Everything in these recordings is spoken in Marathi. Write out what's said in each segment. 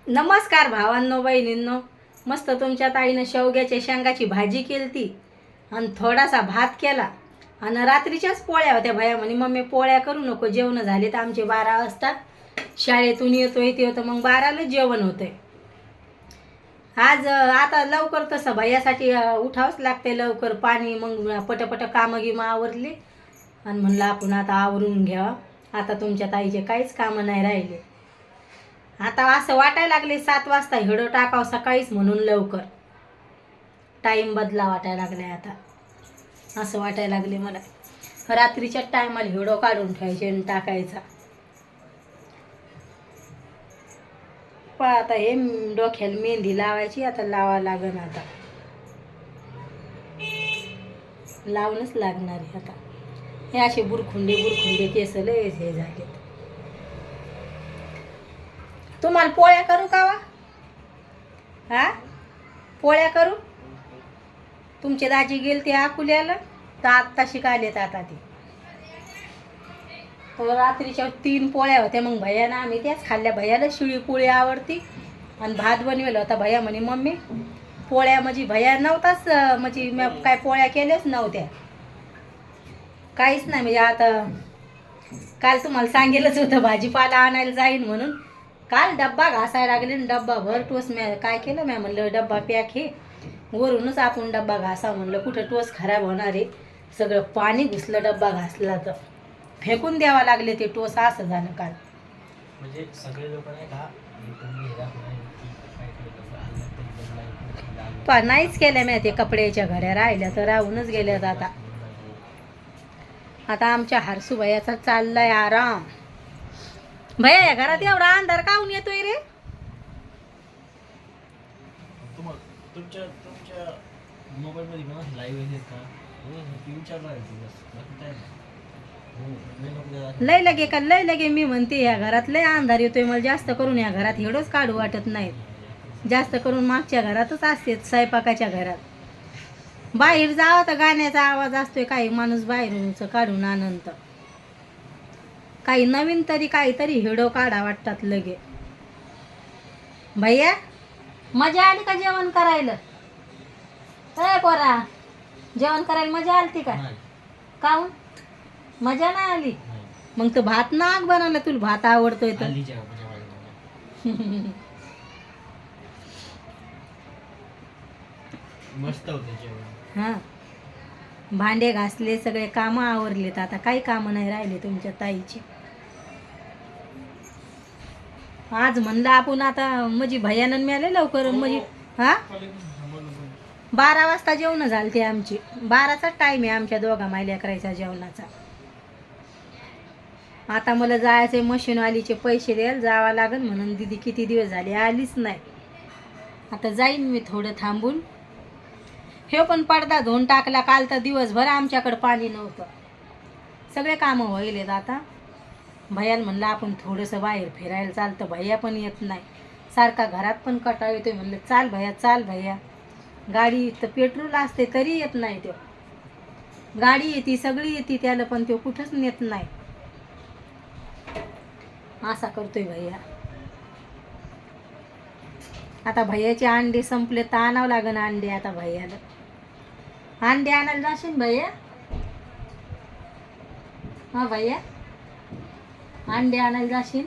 नमस्कार भावांनो बहिणींनो. मस्त तुमच्या ताईनं शेवग्याच्या शेंगाची भाजी केलती आणि थोडासा भात केला आणि रात्रीच्याच पोळ्या होत्या. भया म्हणे मम्मी पोळ्या करू नको, जेवण झाले तर आमचे 12 वाजता शाळेतून येतोय ते होतं, मग 12ला जेवण होतंय. आज आता लवकर तसं भैयासाठी उठावंच लागते लवकर. पाणी मग पटपट कामं गिमं आवरली आणि म्हणलं आपण आता आवरून घ्यावा. आता तुमच्या ताईचे काहीच कामं नाही राहिले. आता असं वाटायला लागले 7 वाजता हिडो टाकावं सकाळीच म्हणून लवकर. टाईम बदला वाटायला लागलाय आता. असं वाटायला लागले मला. रात्रीच्या टायमाला हिडो काढून ठेवायचे आणि टाकायचा. पण आता हे डोक्याला मेहंदी लावायची, आता लावा लागन. आता लावूनच लागणार आहे आता. हे असे बुरखुंडे बुरखुंडे केस लय हे झाले. तुम्हाला पोळ्या करू का वा? हा, पोळ्या करू? तुमचे दाजी गेल ते अकोल्याला तर आत्ता शिकायलेत. आता ते तर रात्रीच्या 3 पोळ्या होत्या. मग भैयानं आम्ही त्याच खाल्ल्या. भैयाला शिळी पोळी आवडती आणि भात बनवेला होता. भैया म्हणे मम्मी पोळ्या, म्हणजे भैया नव्हताच, म्हणजे मी काय पोळ्या केल्याच नव्हत्या, काहीच नाही. म्हणजे आता काल तुम्हाला सांगेलच होतं भाजीपाला आणायला जाईन म्हणून. काल डब्बा घासायला लागले आणि डब्बा भर टोस मी काय केलं, मी म्हणलं डब्बा पॅक हे वरूनच आपण डब्बा घासा म्हणलं, कुठं टोस खराब होणार आहे. सगळं पाणी घुसलं डब्बा घासला तर, फेकून द्यावा लागले ते टोस. असं झालं काल. म्हणजे सगळे लोक नाही का नाहीच केल्या मी. ते कपड्याच्या घड्या राहिल्या तर राहूनच गेल्यात. आता आमच्या हरसू भैयाचा चाललाय आराम. भैया या घरात एवढा अंधार काऊन येतोय रे? तुमच्या मोबाईल मध्ये पण लाईव्ह आहे का? लय लगे का लय लगे मी म्हणते या घरात लय अंधार येतोय. मला जास्त करून या घरात हेडोच काढू वाटत नाहीत. जास्त करून मागच्या घरातच असते, स्वयंपाकाच्या घरात. बाहेर जावं तर गाण्याचा आवाज असतोय, काही माणूस बाहेरून काढून आनंत. काही नवीन तरी काहीतरी हिडो काढा वाटतात लगे. भैया मजा आली का जेवण करायला? काय पोरा, जेवण करायला मजा आली का? काऊन मजा नाही आली? मग तो भात नाग बनवला. तुला भात आवडतोय तर मस्त होते जेवण. हा, भांडे घासले, सगळे कामं आवरलेत. आता काही कामं नाही राहिले तुमच्या ताईची. आज म्हणलं आपण आता म्हणजे भैयानं मिळाले लवकर. म्हणजे हा 12 वाजता जेवण झालं ते आमची. 12चा टाईम आहे आमच्या दोघा मायल्या करायचा जेवणाचा. आता मला जायचे मशीनवालीचे पैसे द्यायला जावं लागेल म्हणून. दीदी किती दिवस झाले आलीच नाही. आता जाईन मी थोडं थांबून. हे पण पडदा धुवून टाकला काल तर दिवसभर आमच्याकडं पाणी नव्हतं. सगळे कामं व्हायलेत आता. भैयाला म्हणलं आपण थोडंसं बाहेर फिरायला चालतं. भैया पण येत नाही, सारखा घरात पण कटाळ येतोय. म्हणलं चाल भैया चाल भैया. गाडी तर पेट्रोल असते तरी येत नाही. तो गाडी येते सगळी येते त्याला, पण तो कुठंच नेत नाही. असा करतोय भैया. आता भैयाचे अंडे संपले तर आणावं लागेल अंडे आता भैयाला. अंडे आणायला जाशील भैया? हा भैया, अंडे आणायला जाशील?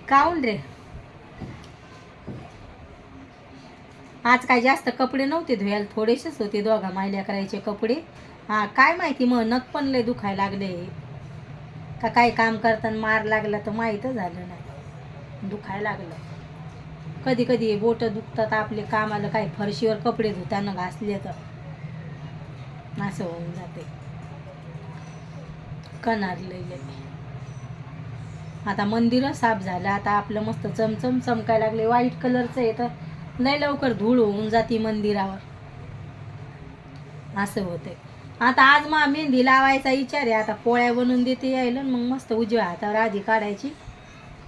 काऊन रे? आज काय जास्त कपडे नव्हते धुयाला, थोडेसेच होते दोघा मायल्या करायचे कपडे. हा काय माहिती, मग नख पण लय दुखायला लागले का काय काम करताना मार लागला तर माहीतच झालं नाही. दुखायला लागलं. कधी कधी बोट दुखतात आपले कामाला. काही फरशीवर कपडे धुताना घासले तर असं होऊन जाते. कणारलेले. आता मंदिर साफ झालं. आता आपलं मस्त चमचम चमकायला लागले. व्हाईट कलरचं आहे तर लय लवकर धूळ होऊन जाते मंदिरावर. असं होते. आता आज मग मेहंदी लावायचा विचार आहे. आता पोळ्या बनवून देते यायला, मग मस्त उजव्या हातावर आधी काढायची,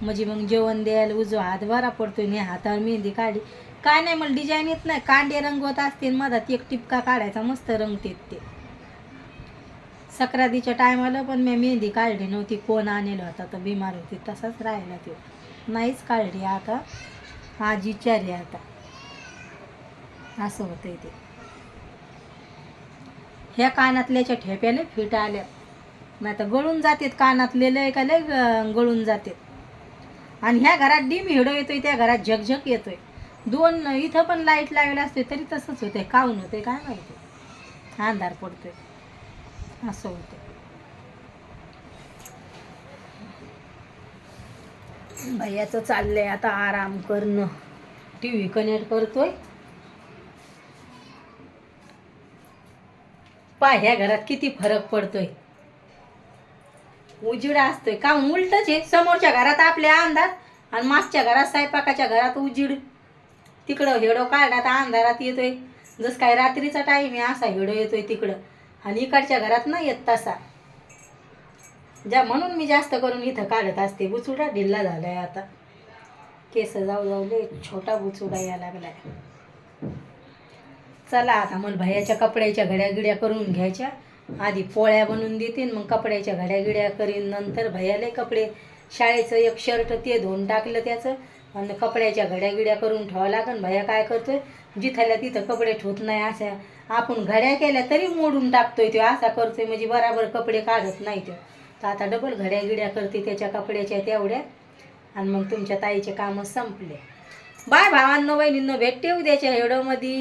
म्हणजे मग जेवण द्यायला उजवा हात बरा पडतोय. नाही हातावर मेहंदी काढली काय नाही, मला डिझाईन येत नाही. कांडे रंगवत असते मधात एक टिपका काढायचा, मस्त रंगतेत ते. सक्रातीच्या टायमाला पण मी मेहंदी काढली नव्हती, कोण आणलेलं होता तर बिमार होती, तसाच राहिला तो, नाहीच काढली. आता आज विचार आहे आता, असं होतंय ते. ह्या कानातल्याच्या ठेप्याला फिट आल्या, नाही तर गळून जातात कानातले, लय का लय गळून जातात. आणि ह्या घरात डिम हिडो येतोय, त्या घरात झगझग येतोय. दोन इथं पण लाईट लावले असते तरी तसंच होतंय. काऊन होतंय काय माहिती, अंधार पडतोय, असं होतं. भैयाचं चाललंय आता आराम करणं, टी व्ही कनेक्ट करतोय. पा ह्या घरात किती फरक पडतोय, उजीड असतोय. का उलटच आहे, समोरच्या घरात आपल्या अंधार आणि मागच्या घरात स्वयंपाकाच्या घरात उजीड. तिकडं हेडो काढला तर अंधारात येतोय, जसं काय रात्रीचा टाईम आहे असा हेडो येतोय तिकडं, आणि इकडच्या घरात नाही येत तसा. म्हणून मी जास्त करून इथं काढत असते. बुचुडा ढिल्ला झालाय आता, केस जाऊ जाऊ लय छोटा बुचुडा यायला लागलाय. चला आता मग भैयाच्या कपड्याच्या घड्या गिड्या करून घ्यायच्या. आधी पोळ्या बनवून देते, मग कपड्याच्या घड्या गिड्या करीन. नंतर भैयाला कपडे, शाळेचं एक शर्ट ते धुवून टाकलं त्याचं, आणि कपड्याच्या घड्या गिड्या करून ठेवावं लागन. भैया काय करतोय, जिथल्या तिथं कपडे ठेवत नाही. अशा आपण घड्या केल्या तरी मोडून टाकतोय तो, असा करतोय म्हणजे बराबर कपडे काढत नाही तो. तर आता डबल घड्या गिड्या करते त्याच्या कपड्याच्या तेवढ्या, आणि मग तुमच्या ताईचे कामं संपले. बाय भावांनो, बहिणींनो, भेटते उद्याच्या व्हिडिओमध्ये.